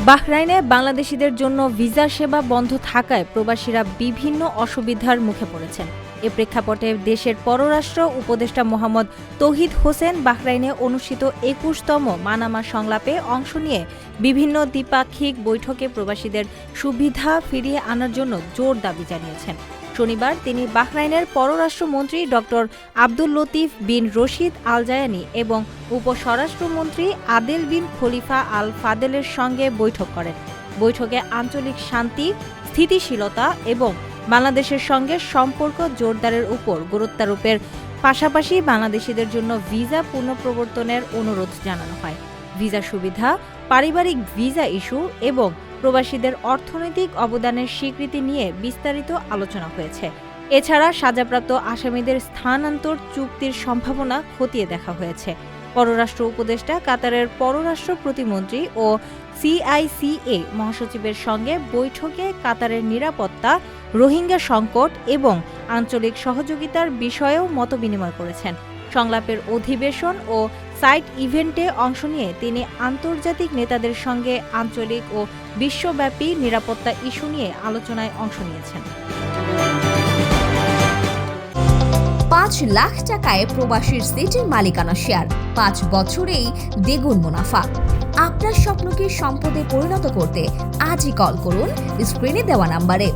বাহরাইনে বাংলাদেশিদের জন্য ভিসা সেবা বন্ধ থাকায় প্রবাসীরা বিভিন্ন অসুবিধার মুখে পড়েছেন। এ প্রেক্ষাপটে দেশের পররাষ্ট্র উপদেষ্টা মোহাম্মদ তৌহিদ হোসেন বাহরাইনে অনুষ্ঠিত ২১তম মানামা সংলাপে অংশ নিয়ে বিভিন্ন দ্বিপাক্ষিক বৈঠকে প্রবাসীদের সুবিধা ফিরিয়ে আনার জন্য জোর দাবি জানিয়েছেন। শনিবার তিনি বাহরাইনের পররাষ্ট্রমন্ত্রী ড আব্দুল লতিফ বিন রশিদ আল জায়ানি এবং উপস্বরাষ্ট্রমন্ত্রী আদেল বিন খলিফা আল ফাদেলের সঙ্গে বৈঠক করেন। বৈঠকে আঞ্চলিক শান্তি, স্থিতিশীলতা এবং বাংলাদেশের সঙ্গে সম্পর্ক জোরদারের উপর গুরুত্বারোপের পাশাপাশি বাংলাদেশিদের জন্য ভিসা পুনঃপ্রবর্তনের অনুরোধ জানানো হয়। ভিসা সুবিধা, পারিবারিক ভিসা ইস্যু এবং প্রবাসীদের অর্থনৈতিক অবদানের স্বীকৃতি নিয়ে বিস্তারিত আলোচনা হয়েছে। এছাড়া সাজাপ্রাপ্ত আসামিদের স্থানান্তর চুক্তির সম্ভাবনা খতিয়ে দেখা হয়েছে। পররাষ্ট্র উপদেষ্টা কাতারের পররাষ্ট্র প্রতিমন্ত্রী ও সিআইসিএ মহাসচিবের সঙ্গে বৈঠকে কাতারের নিরাপত্তা, রোহিঙ্গা সংকট এবং আঞ্চলিক সহযোগিতার বিষয়েও মতবিনিময় করেছেন। সংলাপের অধিবেশন ও সাইড ইভেন্টে অংশ নিয়ে তিনি আন্তর্জাতিক নেতাদের সঙ্গে আঞ্চলিক ও বিশ্বব্যাপী নিরাপত্তা ইস্যু নিয়ে আলোচনায় অংশ নিয়েছেন। ৫ লাখ টাকায় প্রবাসীর সিটির মালিকানা শেয়ার, ৫ বছরেই দ্বিগুণ মুনাফা। আপনার স্বপ্নকে সম্পদে পরিণত করতে আজই কল করুন স্ক্রিনে দেওয়া নাম্বারে।